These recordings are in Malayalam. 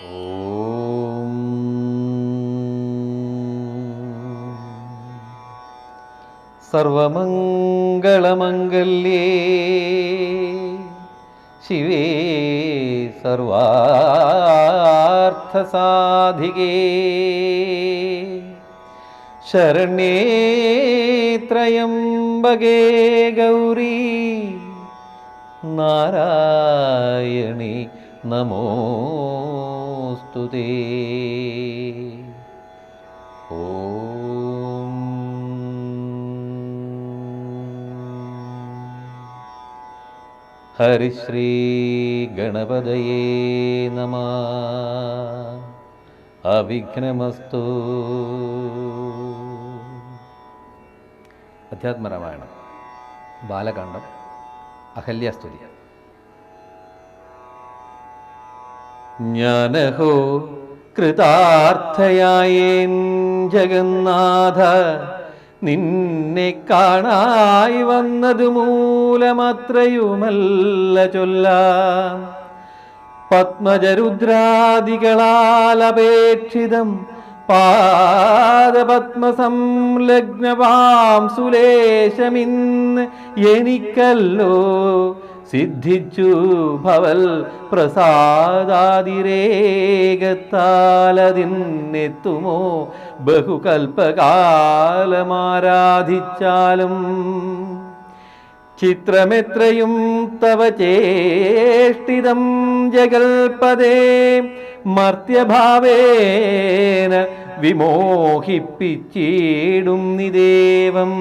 ഓം സർവമംഗളമംഗല്യേ ശിവേ സർവാർത്ഥസാധികേ ശരണ്യേ ത്രയംബകേ ഗൗരീ നാരായണി നമോസ്തുതേ. ഓം ഹരിശ്രീ ഗണപതയേ നമഃ. അവിഘ്നമസ്തു. അധ്യാത്മരാമായണം ബാലകാണ്ഡം അഹല്യാസ്തുതി. ഞാനഹോ കൃതാർത്ഥയായേൻ ജഗന്നാഥ, നിന്നെ കാണായി വന്നതു മൂലമത്രയുമല്ല ചൊല്ലാം. പത്മജരുദ്രാദികളാൽ അപേക്ഷിതം പാദപത്മസംലഗ്നവാം സുലേശമിന്ന് എനിക്കല്ലോ സിദ്ധിച്ചു ഭവൽ പ്രസാദാതിരേകത്താലതിന്നെത്തുമോ ബഹുകൽപ്പകാലമാരാധിച്ചാലും. ചിത്രമെത്രയും തവ ചേഷ്ടിതം ജഗൽപദേ, മർത്യഭാവേന വിമോഹിപ്പിച്ചിടും നിദേവം.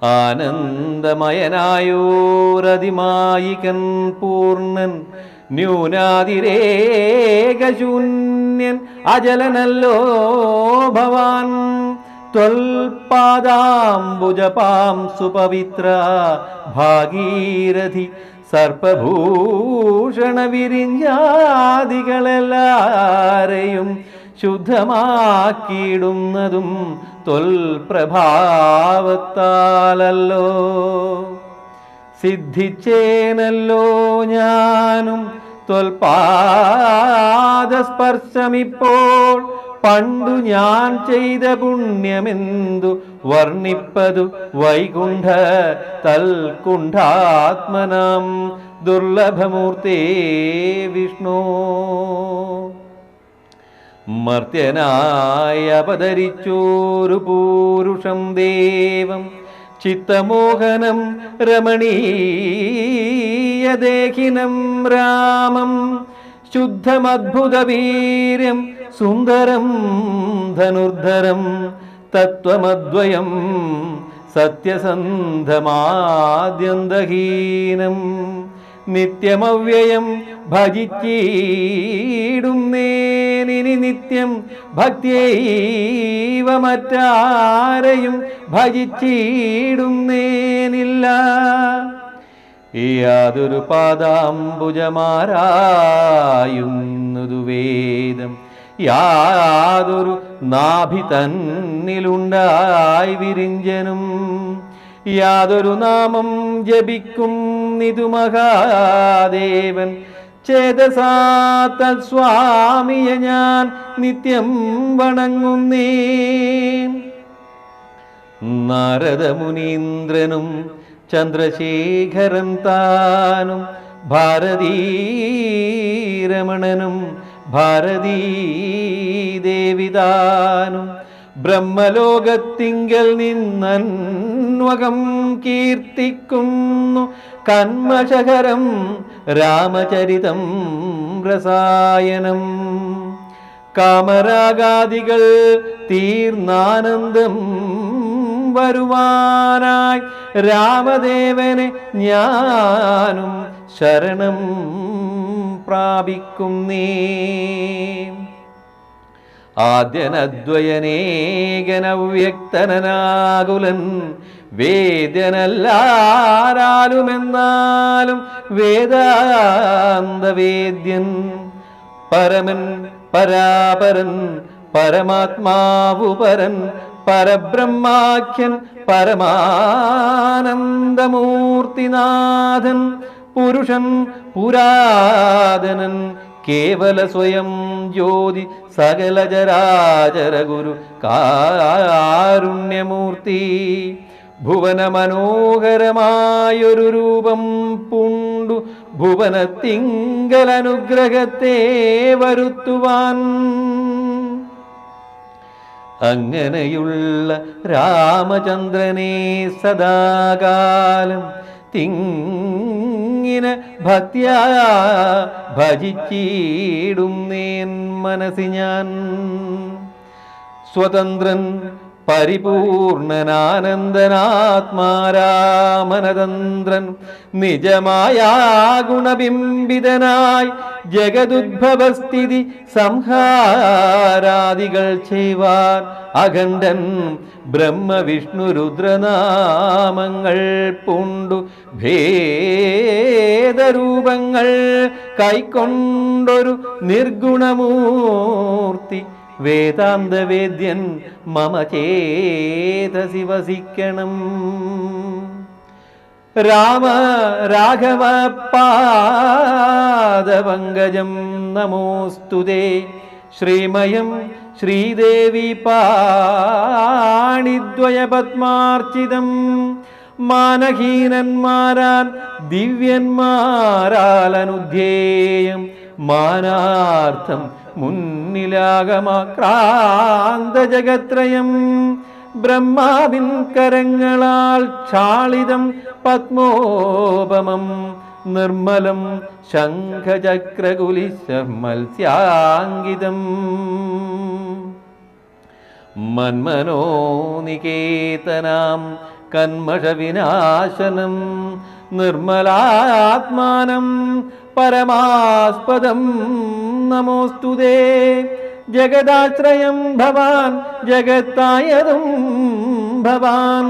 ആനന്ദമയനായോരതിമായികൻ പൂർണ്ണൻ, ന്യൂനാതിരേകശൂന്യൻ അജലനല്ലോ ഭവാൻ. ത്വൽപാദാംബുജപാം സുപവിത്ര ഭാഗീരഥി സർപ്പഭൂഷണ വിരിഞ്ചാദികളെല്ലാരെയും ശുദ്ധമാക്കിയിടുന്നതും ത്വൽപ്രഭാവത്താലല്ലോ. സിദ്ധിച്ചേനല്ലോ ഞാനും ത്വൽപാദസ്പർശമിപ്പോൾ. പണ്ടു ഞാൻ ചെയ്ത പുണ്യമെന്തു വർണ്ണിപ്പതു വൈകുണ്ഠ തൽകുണ്ഠാത്മനാം ദുർലഭമൂർത്തേ വിഷ്ണു. മർത്യനായി അവതരിച്ചോരു പൂരുഷം ദേവം, ചിത്തമോഹനം രമണീയദേഹിനം രാമം. ശുദ്ധമദ്ഭുതവീര്യം സുന്ദരം ധനുർധരം, തത്വമദ്വയം സത്യസന്ധമാദ്യന്തഹീനം. നിത്യമവ്യയം ഭജിച്ചിടുന്നേനിനി നിത്യം ഭക്തിയൈവ മറ്റാരെയും ഭജിച്ചിടുന്നേനില്ല. യാതൊരു പാദാംബുജമാരായുന്നതു വേദം, യാതൊരു നാഭി തന്നിലുണ്ടായി വിരിഞ്ചനും. യാതൊരു നാമം ജപിക്കും നിതു മഹാദേവൻ, ചേതസാ തത്സ്വാമിയെ ഞാൻ നിത്യം വണങ്ങുന്നേ. നാരദമുനീന്ദ്രനും ചന്ദ്രശേഖരൻ താനും, ഭാരതീരമണനും ഭാരതീദേവിതാനും, ബ്രഹ്മലോകത്തിങ്കൽ നിന്നന്വകം കീർത്തിക്കുന്നു കന്മഷഹരം രാമചരിതം രസായനം. കാമരാഗാദികൾ തീർന്നാനന്ദം വരുവാനായി രാമദേവനെ ഞാനും ശരണം പ്രാപിക്കുന്നേ. ആദ്യനദ്വയനേകനവ്യക്തനാകുലൻ, വേദ്യനല്ലാരാലുമെന്നാലും വേദാന്തവേദ്യൻ. പരമൻ പരാപരൻ പരമാത്മാവു പരൻ, പരബ്രഹ്മാഖ്യൻ പരമാനന്ദമൂർത്തിനാഥൻ. പുരുഷൻ പുരാതനൻ കേവല സ്വയം ജ്യോതി സകല ചരാചര ഗുരു കാരുണ്യമൂർത്തി ഭുവന മനോഹരമായൊരു രൂപം പൂണ്ടു ഭുവനത്തിങ്കലനുഗ്രഹത്തെ വരുത്തുവാൻ അങ്ങനെയുള്ള രാമചന്ദ്രനെ സദാകാലം തിങ്ങിന ഭക്തിയാ ഭജിച്ചിടുന്നേൻ മനസ്സി ഞാൻ സ്വതന്ത്രൻ പരിപൂർണനാനന്ദനാത്മാരാമനതന്ത്രൻ നിജമായ ഗുണബിംബിതനായി ജഗദുദ്ഭവസ്ഥിതി സംഹാരാദികൾ ചെയ്യുവാൻ അഖണ്ഡൻ ബ്രഹ്മവിഷ്ണു രുദ്രനാമങ്ങൾ പൂണ്ടു ഭേദരൂപങ്ങൾ കൈക്കൊണ്ടൊരു നിർഗുണമൂർത്തി വേദാന്തവേദ്യൻ മമ ചേതസി വസിക്കണം രാമ രാഘവ പാദപങ്കജം നമോസ്തുതേ ശ്രീമയം ശ്രീദേവി പാണിദ്വയപത്മാർച്ചിതം മാനഹീനന്മാരാൻ ദിവ്യന്മാരാലനുധ്യേയം മാനാർത്ഥം മുന്നിലാകമാക്രാന്ത ജഗത്രയം ബ്രഹ്മാവിൻ കരങ്ങളാൽ ക്ഷാളിതം പത്മോപമം നിർമ്മലം ശംഖചക്രകുലിശ മത്സ്യാങ്കിതം മന്മനോനികേതനാം കന്മഷവിനാശനം നിർമ്മലാത്മാനം പരമാസ്പദം നമോസ്തുതേ ജഗദാശ്രയം ഭവാൻ ജഗത്തായതും ഭവാൻ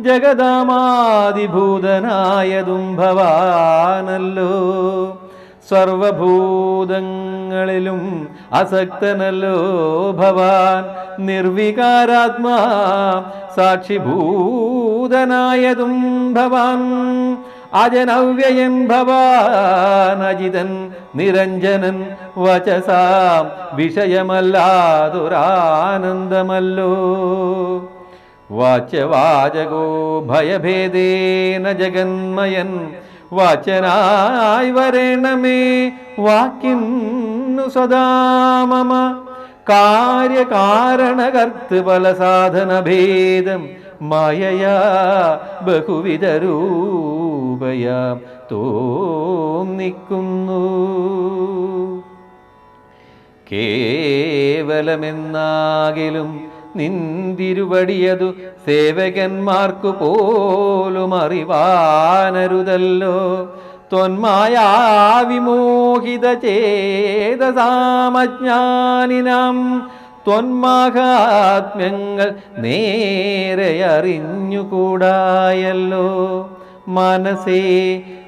ജഗദാമാദിഭൂതനായതും ഭവാനല്ലോ സർവഭൂതങ്ങളിലും അസക്തനല്ലോ ഭവാൻ നിർവികാരാത്മാ സാക്ഷിഭൂതനായതും ഭവാൻ അജനവ്യയൻ ഭവാൻ അജിതൻ നിരഞ്ജനൻ വചസാം വിഷയമല്ലാതൊരാനന്ദമല്ലോ വാച്യവാചകോ ഭയഭേദേന ജഗന്മയൻ വാചനായി വരേണമേ വാക്കിന്നു സദാ മമ കാര്യകാരണകർത്തൃഫല സാധനഭേദം മായയാ ബഹുവിധരൂപയാ തോന്നിക്കുന്നു കേവലമെന്നാകിലും നിന്തിരുവടിയതു സേവകന്മാർക്കു പോലും അറിവാനരുതല്ലോ ത്വന്മായാ വിമോഹിത ചേതസാമജ്ഞാനിനാം ത്വന്മാഹാത്മ്യങ്ങൾ നേരെ അറിഞ്ഞുകൂടായല്ലോ മനസ്സേ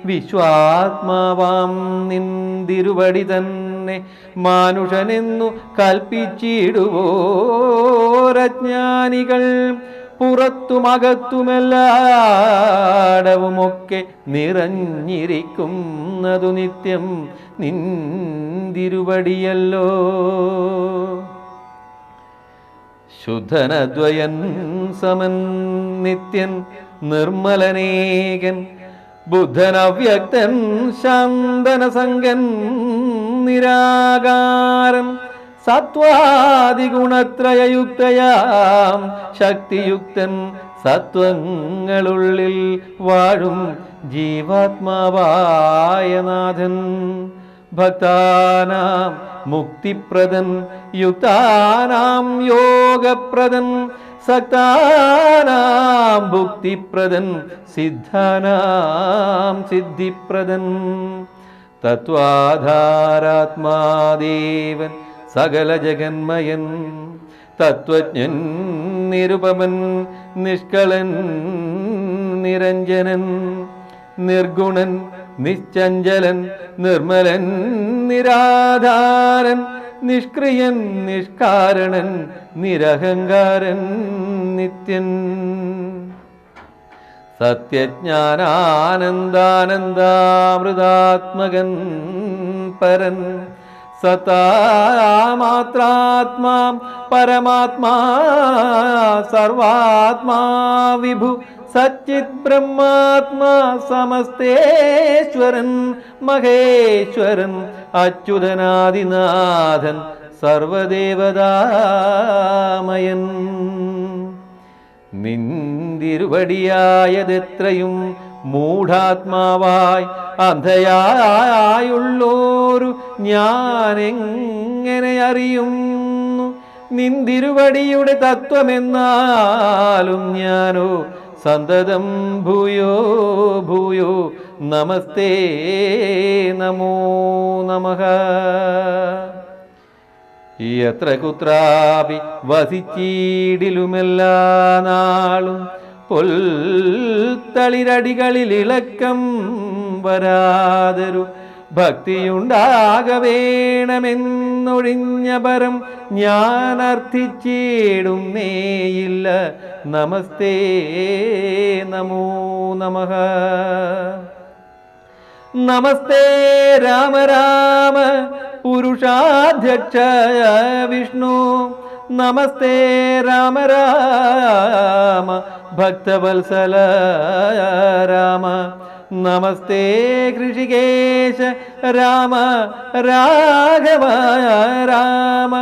വിശ്വാത്മാവാം നിന്തിരുവടി തന്നെ മാനുഷനെന്നു കൽപ്പിച്ചിടുവോരജ്ഞാനികൾ പുറത്തുമകത്തുമെല്ലാടവുമൊക്കെ നിറഞ്ഞിരിക്കുന്നതു നിത്യം നിന്തിരുവടിയല്ലോ ശുദ്ധനദ്വയൻ സമൻ നിത്യൻ നിർമ്മലനേകൻ ബുദ്ധനവ്യക്തൻ ശാന്തനസംഗൻ നിരാകാരൻ സത്വാദിഗുണത്രയയുക്തയാം ശക്തിയുക്തൻ സത്വങ്ങളുള്ളിൽ വാഴും ജീവാത്മാവായ നാഥൻ ഭക്താനാം മുക്തിപ്രദൻ യുക്താനാം യോഗപ്രദൻ സക്താനാം ഭുക്തിപ്രദൻ സിദ്ധാനാം സിദ്ധിപ്രദൻ തത്വാധാരാത്മാദേവൻ സകല ജഗന്മയൻ തത്വജ്ഞൻ നിരുപമൻ നിഷ്കളൻ നിരഞ്ജനൻ നിർഗുണൻ നിശ്ചഞ്ചലൻ നിർമ്മലൻ നിരാധാരൻ നിഷ്ക്രിയൻ നിഷ്കാരണൻ നിരഹങ്കാരൻ നിത്യൻ സത്യജ്ഞാനാനന്ദാനന്ദാമൃതാത്മകൻ പരൻ സത്താമാത്രാത്മാ പരമാത്മാ സർവാത്മാ വിഭു സച്ചിത് ബ്രഹ്മാത്മാ സമസ്തേശ്വരൻ മഹേശ്വരൻ അച്യുതനാദിനാഥൻ സർവദേവതാമയൻ. നിന്തിരുവടിയായതെത്രയും മൂഢാത്മാവായി അന്ധയായുള്ളോരു ഞാനെങ്ങനെ അറിയുന്നു നിന്തിരുവടിയുടെ തത്വമെന്നാലും ഞാനോ സന്തതം ഭൂയോ ഭൂയോ നമസ്തേ നമോ നമഃ. എത്ര കുത്രാപി വസിച്ചീടിലുമെല്ലാ നാളും പൊൽത്തളിരടികളിൽ ഇളക്കം വരാതൊരു ഭക്തിയുണ്ടാക വേണമെന്നൊഴിഞ്ഞ പരം ഞാൻ അർത്ഥിച്ചിടുന്നേയില്ല. നമസ്തേ നമോ നമഃ. നമസ്തേ രാമ രാമ പുരുഷാധ്യക്ഷ വിഷ്ണു. നമസ്തേ രാമ രാമ ഭക്തവത്സല രാമ. നമസ്തേ ഋഷികേശ രാമ രാഘവ രാമ.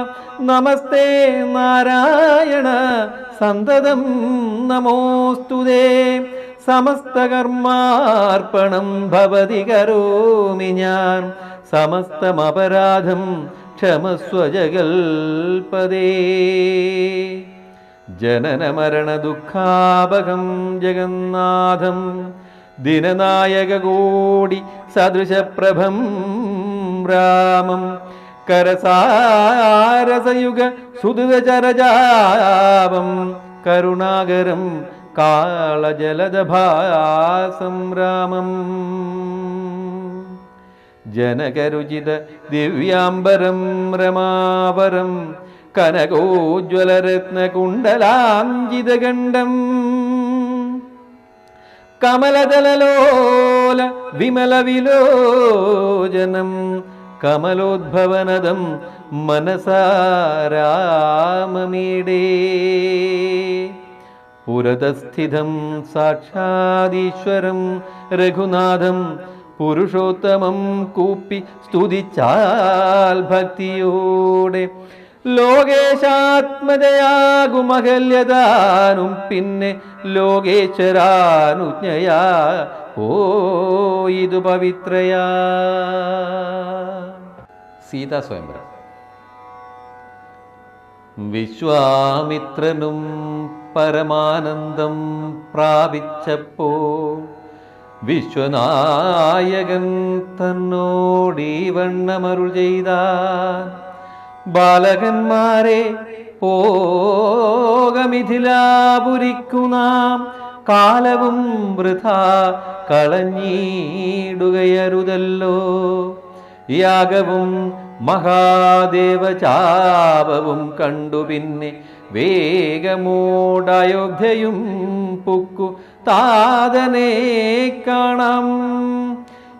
നമസ്തേ നാരായണ സന്തതം നമോസ്തുതേ. സമസ്തകർമാർപ്പണം ഭവതി കരോമി ഞാൻ. സമസ്തമപരാധം ക്ഷമസ്വ ജഗൽപദേ. ജനന മരണ ദുഃഖാപകം ജഗന്നാഥം ദിനനായക കോടി സദൃശപ്രഭം രാമം. കരസാരസയുഗ സുദൃചരജാപം കരുണാകരം കാളജലദഭാസം രാമം. ജനകരുചിത ദിവ്യാംബരം രമാപരം കനകോജ്വലരത്നകുണ്ടലാഞ്ജിതഗണ്ഡം. കമലദലലോല വിമലവിലോചനം കമലോദ്ഭവനദം മനസാരാമമീടേ. പുരതസ്ഥിതം സാക്ഷാദീശ്വരം രഘുനാഥം പുരുഷോത്തമം കൂപ്പി സ്തുതിച്ചാൽ ഭക്തിയോടെ ലോകേശാത്മജയാകുമഹല്യതാനും പിന്നെ ലോകേശ്വരാനുജ്ഞയാ പോയിതു പവിത്രയാ. സീതാ സ്വയംവരം. വിശ്വാമിത്രനും പരമാനന്ദം പ്രാപിച്ചപ്പോൾ വിശ്വനായകൻ തന്നോടീ വണ്ണമരുൾ ചെയ്താൻ. ബാലകന്മാരെ പോകമിഥിലാപുരിക്കു നാം കാലവും വൃഥാ കളഞ്ഞിടുകയരുതല്ലോ. യാഗവും മഹാദേവചാപവും കണ്ടു പിന്നെ വേഗമോടയോധ്യയും പുക്കു താതനെ കാണാം.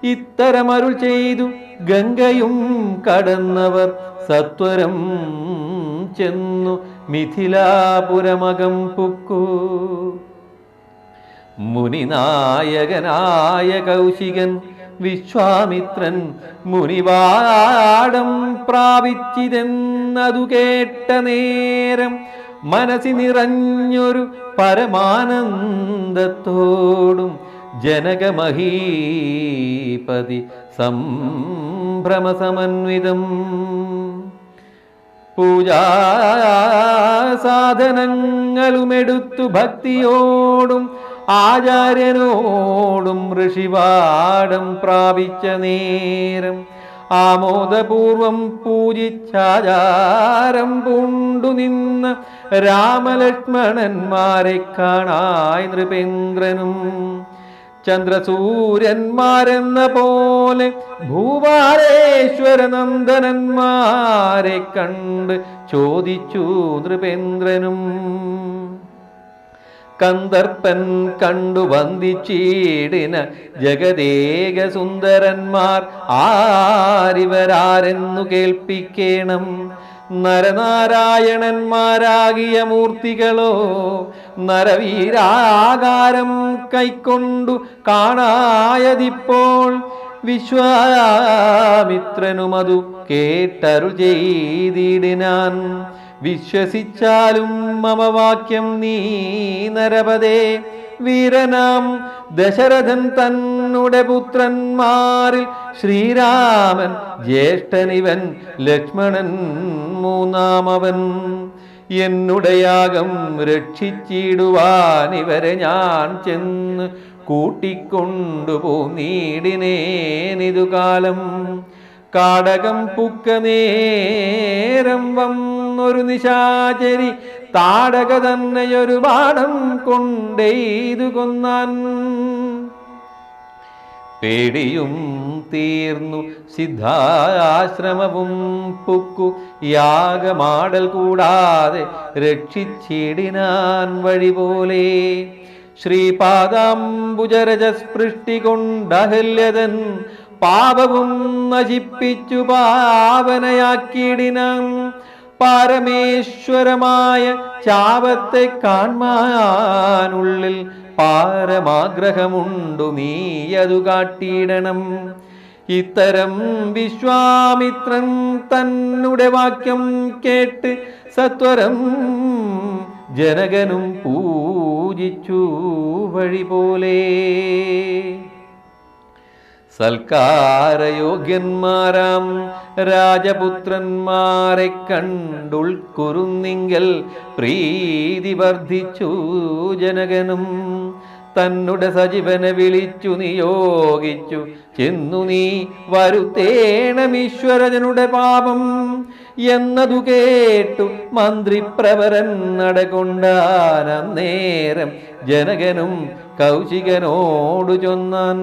ഇത്തരമരുൾ ചെയ്തു ഗംഗയും കടന്നവർ സത്വരം ചെന്നു മിഥിലാപുരമകം പുക്കു. മുനിനായകനായ കൗശികൻ വിശ്വാമിത്രൻ മുനിവാടം പ്രാപിച്ചിതെന്നതു കേട്ട നേരം മനസ്സി നിറഞ്ഞൊരു പരമാനന്ദത്തോടും ജനകമഹീപതി സംഭ്രമസമന്വിതം പൂജാസാധനങ്ങളുമെടുത്തു ഭക്തിയോടും ആചാര്യനോടും ഋഷിവാടം പ്രാപിച്ച നേരം ആമോദപൂർവം പൂജിച്ചാചാരം പൂണ്ടു നിന്ന് രാമലക്ഷ്മണന്മാരെ കാണായി നൃപേന്ദ്രനും. ചന്ദ്രസൂര്യന്മാരെന്ന പോലെ ഭൂപാലേശ്വര നന്ദനന്മാരെ കണ്ട് ചോദിച്ചു നൃപേന്ദ്രനും. കന്ദർപ്പൻ കണ്ടു വന്ദിച്ചീടിന ജഗദേക സുന്ദരന്മാർ ആരിവരാരെന്നു കേൾപ്പിക്കേണം. നരനാരായണന്മാരാകിയ മൂർത്തികളോ നരവീരാകാരം കൈക്കൊണ്ടു കാണായതിപ്പോൾ. വിശ്വാമിത്രനുമതു കേട്ടരുൾ ചെയ്തിടിനാൻ. വിശ്വസിച്ചാലും മമ വാക്യം നീ നരപദേ. വീരനാം ദശരഥൻ തന്നുടെ പുത്രന്മാരിൽ ശ്രീരാമൻ ജ്യേഷ്ഠനിവൻ, ലക്ഷ്മണൻ മൂന്നാമവൻ. എന്നുടയാകം രക്ഷിച്ചിടുവാൻ ഇവരെ ഞാൻ ചെന്ന് കൂട്ടിക്കൊണ്ടുപോന്നീടിനേനിതു കാലം. കാടകം പുക്ക നേരം വന്നൊരു നിശാചരി താടക തന്നെയൊരു ബാണം കൊണ്ടെയ്തു കൊന്നാൻ. പേടിയും തീർന്നു സിദ്ധാശ്രമവും പുക്കു യാഗമാടൽ കൂടാതെ രക്ഷിച്ചിടിനാൻ വഴി പോലെ. ശ്രീപാദാംബുജരജസ്പൃഷ്ടി കൊണ്ടഹല്യതൻ പാപവും നശിപ്പിച്ചു പാവനയാക്കിയിടിനാൻ. പരമേശ്വരമായ ചാപത്തെ കാൺമാനുള്ളിൽ പാരമാഗ്രഹമുണ്ടു, നീയതു കാട്ടിയിടണം. ഇത്തരം വിശ്വാമിത്രൻ തന്നുടെ വാക്യം കേട്ട് സത്വരം ജനകനും പൂജിച്ചു വഴി പോലെ. സൽക്കാരയോഗ്യന്മാരാം രാജപുത്രന്മാരെ കണ്ടുൾക്കുറുന്നിങ്കൽ പ്രീതി വർദ്ധിച്ചു ജനകനും. തന്നുടെ സജീവനെ വിളിച്ചു നിയോഗിച്ചു ചെന്നു നീ വരുത്തേണമീശ്വരജനുടെ പാപം എന്നതു കേട്ടു മന്ത്രിപ്രവരൻ നടകൊണ്ടാനേരം ജനകനും കൗശികനോടു ചൊന്നാൻ.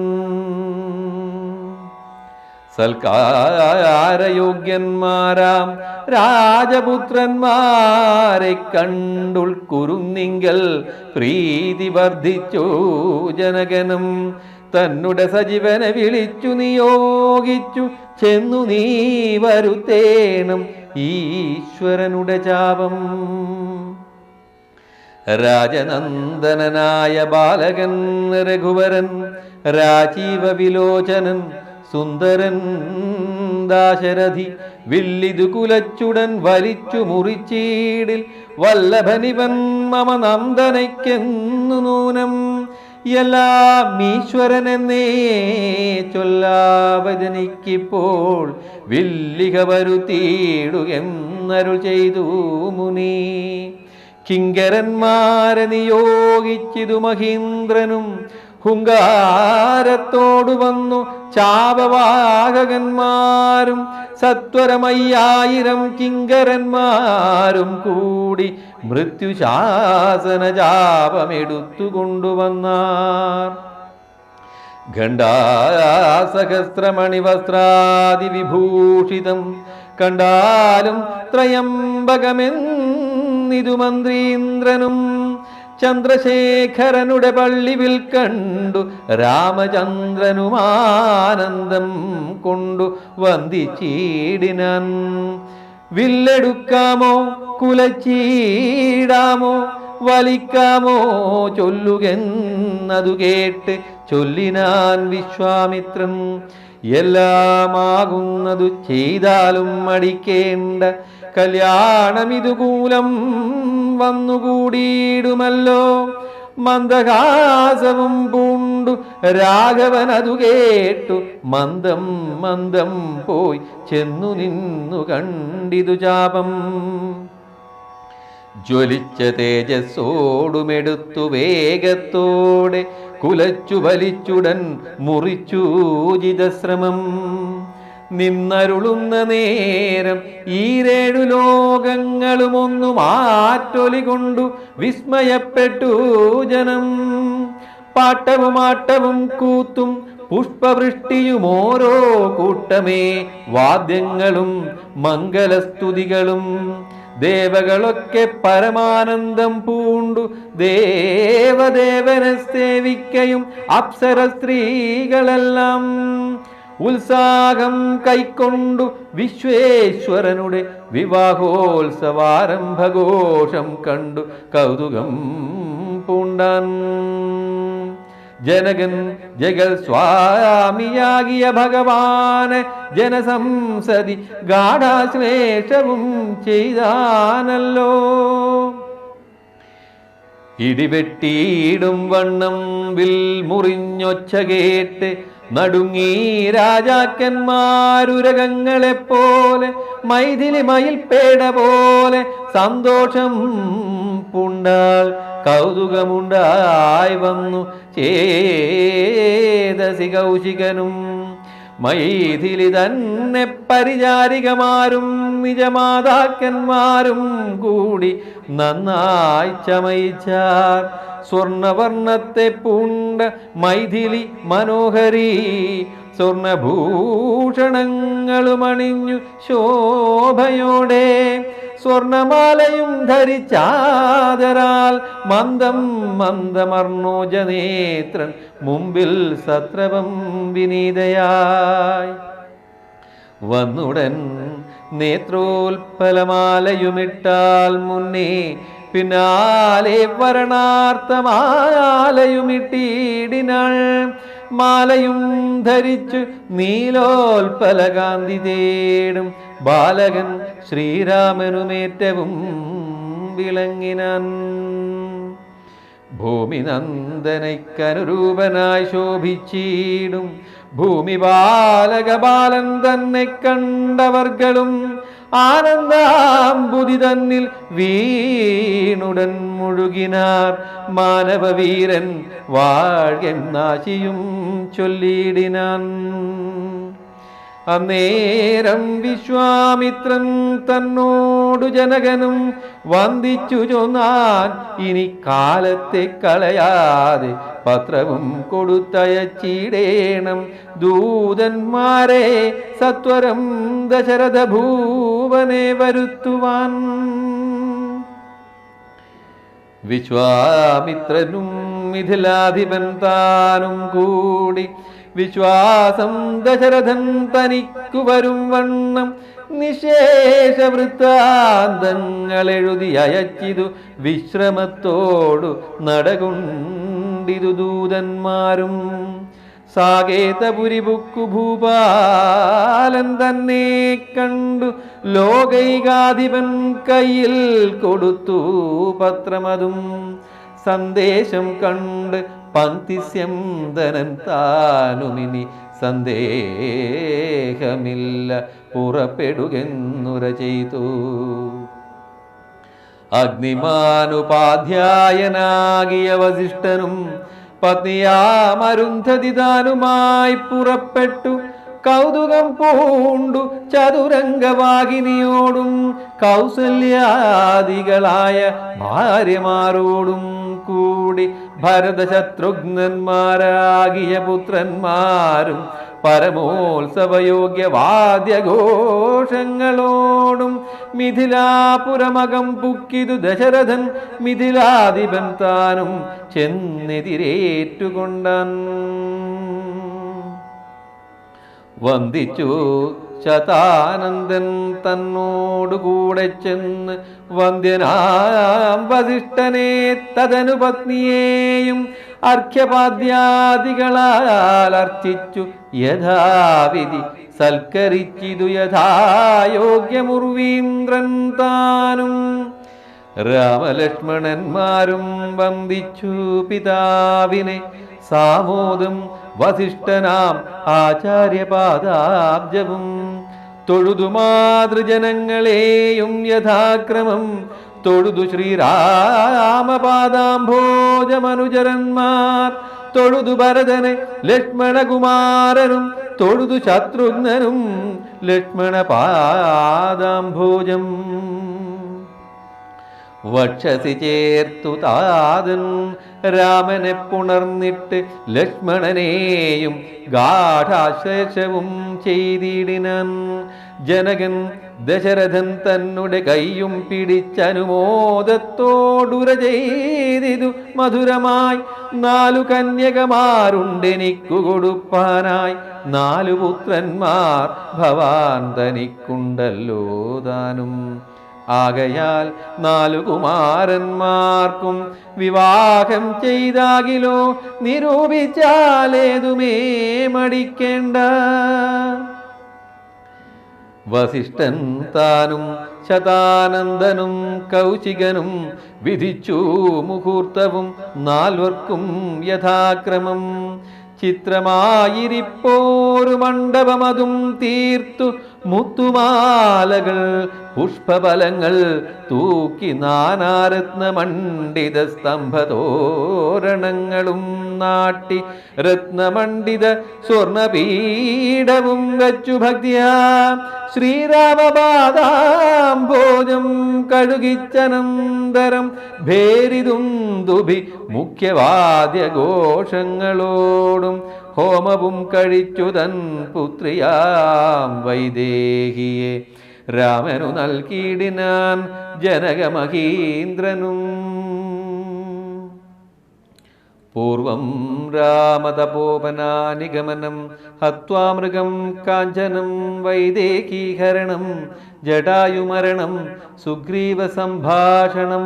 സൽക്കാരയോഗ്യന്മാരാം രാജപുത്രന്മാരെ കണ്ടുൾക്കുറുന്നിങ്കൽ പ്രീതി വർദ്ധിച്ചു ജനകനും. തന്നുടെ സജീവനെ വിളിച്ചു നിയോഗിച്ചു ചെന്നു നീ വരുത്തേണം ഈശ്വരനുടെ ചാപം. രാജനന്ദനായ ബാലകൻ രഘുവരൻ, രാജീവ വിലോചനൻ സുന്ദരൻ ദാശരഥി, വില്ലിതു കുലച്ചുടൻ വലിച്ചു മുറിച്ചീടിൽ വല്ലഭനിവൻ മമ നന്ദനയ്ക്കെന്നു നൂനം. എല്ലാം ഈശ്വരനെന്നേ ചൊല്ലാവജനിക്കിപ്പോൾ വില്ലിക വരുത്തിയിടുകെന്നരുൾ ചെയ്തു മുനി. കിങ്കരന്മാരെ നിയോഗിച്ചിതു മഹീന്ദ്രനും ഹുങ്കാരത്തോടു വന്നു ചാപവാഹകന്മാരും സത്വരമയ്യായിരം കിങ്കരന്മാരും കൂടി മൃത്യുശാസന ചാപമെടുത്തുകൊണ്ടുവന്നാർ. ഖണ്ഡാസഹസ്രമണിവസ്ത്രാദി വിഭൂഷിതം കണ്ടാലും ത്രയംബകമെന്നിതു മന്ത്രീന്ദ്രനും. ചന്ദ്രശേഖരനുടെ പള്ളിവിൽ കണ്ടു രാമചന്ദ്രനുമാനന്ദം കൊണ്ടു വന്ദിച്ചീടിനാൻ. വില്ലെടുക്കാമോ കുലച്ചീടാമോ വലിക്കാമോ ചൊല്ലുകെന്നതു കേട്ട് ചൊല്ലിനാൻ വിശ്വാമിത്രൻ. എല്ലാമാകുന്നതു ചെയ്താലും മടിക്കേണ്ട, കല്യാണമിതുകൂലം വന്നുകൂടിയിടുമല്ലോ. മന്ദഹാസവും പൂണ്ടു രാഘവനതു കേട്ടു മന്ദം മന്ദം പോയി ചെന്നു നിന്നു കണ്ടിതു ചാപം. ജ്വലിച്ച തേജസ്സോടുമെടുത്തു വേഗത്തോടെ കുലച്ചു വലിച്ചുടൻ മുറിച്ചു ജിതശ്രമം. നിന്നരുളുന്ന നേരം ഈരേഴു ലോകങ്ങളുമൊന്നു മാറ്റൊലി കൊണ്ടു വിസ്മയപ്പെട്ടു ജനം. പാട്ടവും കൂത്തും പുഷ്പവൃഷ്ടിയും ഓരോ കൂട്ടമേ വാദ്യങ്ങളും മംഗലസ്തുതികളും. ദേവകളൊക്കെ പരമാനന്ദം പൂണ്ടു ദേവദേവനെ സേവിക്കയും അപ്സര സ്ത്രീകളെല്ലാം ഉത്സാഹം കൈക്കൊണ്ടു വിശ്വേശ്വരനുടെ വിവാഹോത്സവാരംഭഘോഷം കണ്ടു കൗതുകം പൂണ്ടാൻ. ജനകൻ ജഗൽ സ്വാമിയാകിയ ഭഗവാന് ജനസംസതി ഗാഠാശ്ലേഷവും ചെയ്താനല്ലോ. ഇടിവെട്ടിയിടും വണ്ണം വിൽ മുറിഞ്ഞൊച്ച കേട്ട് നടുങ്ങി രാജാക്കന്മാരുരകങ്ങളെപ്പോലെ മൈഥിലി മയിൽപേട പോലെ സന്തോഷം പൂണ്ടാൽ കൗതുകമുണ്ടായി വന്നു ചേതസി കൗശികനും. മൈഥിലി തന്നെ പരിചാരികമാരും നിജമാതാക്കന്മാരും കൂടി നന്നായി ചമയിച്ചാർ. സ്വർണവർണ്ണത്തെ പൂണ്ട മൈഥിലി മനോഹരി സ്വർണഭൂഷണങ്ങളുമണിഞ്ഞു ശോഭയോടെ സ്വർണമാലയും ധരിച്ചാദരാൽ മന്ദം മന്ദമർണോജനേത്രൻ മുമ്പിൽ സത്രപം വിനീതയായി വന്നുടൻ നേത്രോൽപലമാലയുമിട്ടാൽ മുന്നേ പിന്നാലെ വരണാർത്ഥമാലയുമിട്ടിടിനാൾ. മാലയും ധരിച്ചു നീലോൽപലകാന്തി തേടും ബാലകൻ ശ്രീരാമനുമേറ്റവും വിളങ്ങിനാൻ. ഭൂമിനന്ദനയ്ക്കനുരൂപനായി ശോഭിച്ചിടും ഭൂമിപാലക ബാലൻ തന്നെ കണ്ടവർകളും ആനന്ദാംബുതി തന്നിൽ വീണുടൻ മുഴുകിനാർ. മാനവവീരൻ വാഴ്ന്നാശിയും ചൊല്ലിയിടിനാൻ. അന്നേരം വിശ്വാമിത്രൻ തന്നോടു ജനകനും വന്ദിച്ചു ചൊന്നാൻ, ഇനി കാലത്തെ കളയാതെ പത്രവും കൊടുത്തയച്ചിടേണം ദൂതന്മാരെ സത്വരം ദശരഥ ഭൂവനെ വരുത്തുവാൻ. വിശ്വാമിത്രനും മിഥിലാധിപൻ താനും കൂടി വിശ്വാസം ദശരഥൻ തനിക്കു വരും വണ്ണം നിശേഷ വൃത്താന്തങ്ങൾ എഴുതി അയച്ചിതു വിശ്രമത്തോടു നടകൊണ്ടിതു ദൂതന്മാരും. സാകേതപുരിബുക്കു ഭൂപാലൻ തന്നെ കണ്ടു ലോകൈകാധിപൻ കയ്യിൽ കൊടുത്തു പത്രമതും. സന്ദേശം കണ്ട് പങ്ക്തിസ്യന്തനൻ താനുമിനി സന്ദേഹമില്ല പുറപ്പെടുകെന്നുര ചെയ്തു. അഗ്നിമാനുപാധ്യായനാകിയ വസിഷ്ഠനും പത്നിയാമരുന്ധതി താനുമായി പുറപ്പെട്ടു കൗതുകം പൂണ്ടു ചതുരംഗവാഹിനിയോടും കൗസല്യാദികളായ ഭാര്യമാരോടും കൂടി ഭരതശത്രുഘ്നന്മാരാകിയ പുത്രന്മാരും പരമോത്സവയോഗ്യ വാദ്യഘോഷങ്ങളോടും മിഥിലാപുരമകം പുക്കിതു ദശരഥൻ മിഥിലാധിപൻ താനും ചെന്നെതിരേറ്റുകൊണ്ടാൻ. വന്ദിച്ചു ശതാനന്ദൻ തന്നോടുകൂടെ ചെന്ന് വന്ദ്യനാം വസിഷ്ഠനെ തദനു പത്നിയെയും അർഘ്യപാദ്യാദികളാൽ അർച്ചിച്ചു യഥാവിധി സൽക്കരിച്ചിതു യഥായോഗ്യമുർവീന്ദ്രൻ താനും. രാമലക്ഷ്മണന്മാരും വന്ദിച്ചു പിതാവിനെ സാമോദം വസിഷ്ഠനാം ആചാര്യപാദാബ്ജവും തൊഴുതു മാതൃജനങ്ങളെയും യഥാക്രമം തൊഴുതു ശ്രീരാമപാദാംഭോജമനുചരന്മാർ തൊഴുതു ഭരതനെ ലക്ഷ്മണകുമാരനും തൊഴുതു ശത്രുഘ്നനും ലക്ഷ്മണപാദാംഭോജം. വക്ഷസി ചേർത്തു താതൻ രാമനെ പുണർന്നിട്ട് ലക്ഷ്മണനെയും ഗാഠാശ്ലേഷവും ചെയ്തിടിനാൻ. ജനകൻ ദശരഥൻ തന്നുടെ കൈയും പിടിച്ചനുമോദത്തോടുര ചെയ്തിതു മധുരമായി. 4 കന്യകമാരുണ്ടെനിക്കു കൊടുപ്പാനായി, 4 പുത്രന്മാർ ഭവാൻ തനിക്കുണ്ടല്ലോ താനും. ആകയാൽ 4 കുമാരന്മാർക്കും വിവാഹം ചെയ്താകിലോ, നിരൂപിച്ചാലേതുമേ മടിക്കേണ്ട. വസിഷ്ഠൻ താനും ശതാനന്ദനും കൗശികനും വിധിച്ചു മുഹൂർത്തവും 4 യഥാക്രമം. ചിത്രമായിരിപ്പോരു മണ്ഡപമതും തീർത്തു മുത്തുമാലകൾ പുഷ്പഫലങ്ങൾ തൂക്കി നാനാരത്നമണ്ഡിത സ്തംഭതോരണങ്ങളും നാട്ടി രത്നമണ്ഡിത സ്വർണപീഠവും വച്ചു ഭക്തിയാ ശ്രീരാമപാദാംഭോജം കഴുകിച്ചനന്തരം ഭേരിതും ദുഭി മുഖ്യവാദ്യഘോഷങ്ങളോടും ഹോമവും കഴിച്ചു തൻ പുത്രിയാം വൈദേഹിയെ രാമനു നൽകിയിടിനാൻ ജനകമഹീന്ദ്രനും. പൂർവം രാമതപോപനാനിഗമനം ഹത്വാമൃഗം കാഞ്ചനം വൈദേഹീഹരണം ജടായുമരണം സുഗ്രീവ സംഭാഷണം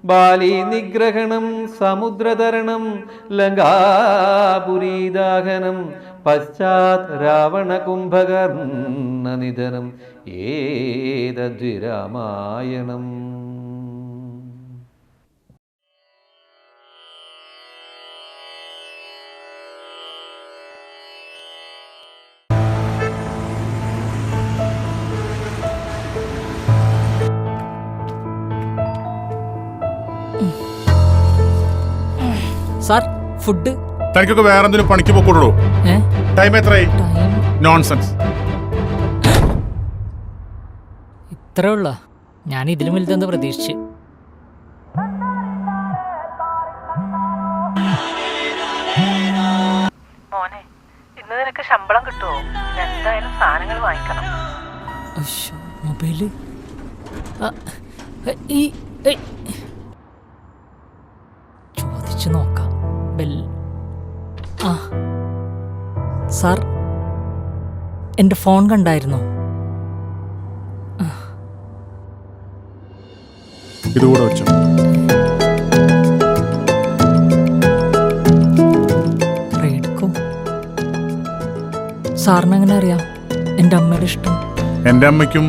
ബാലി നിഗ്രഹണം സമുദ്രതരണം ലങ്കാപുരീദാഹനം പശ്ചാത് രാവണകുംഭകർണ നിധനം ഏതദ്വിരാമായണം. Sir food. തനിക്കൊക്കെ വേറെ എന്തെങ്കിലും പണിക്ക് പോക്കോളൂ. ടൈം എത്രയായി? നോൺസെൻസ്. ഇത്രേ ഉള്ള? ഞാൻ ഇതിലും വലുതെന്ന് പ്രതീക്ഷിച്ച്. മോനെ, ഇന്ന് നിനക്ക് ശമ്പളം കിട്ടുമോ? എന്തായാലും സാധനങ്ങൾ വാങ്ങിക്കണം. മൊബൈല് ചോദിച്ചു നോക്കാം. ബെൽ. ആ സാർ, എൻ്റെ ഫോൺ കണ്ടായിരുന്നോ? ഇതുകൂടെ വെച്ചോ. എടുക്കും. സാറിന് എങ്ങനെ അറിയാം എൻ്റെ അമ്മയുടെ ഇഷ്ടം? എൻ്റെ അമ്മയ്ക്കും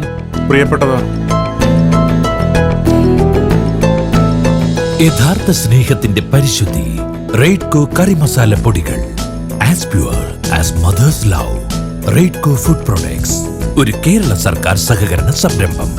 പ്രിയപ്പെട്ടതാ. യഥാർത്ഥ സ്നേഹത്തിന്റെ പരിശുദ്ധി. റെയ്ഡ്കോ കറി മസാല പൊടികൾ. As pure as mother's love. Raidco food products ഒരു കേരള സർക്കാർ സഹകരണ സംരംഭം.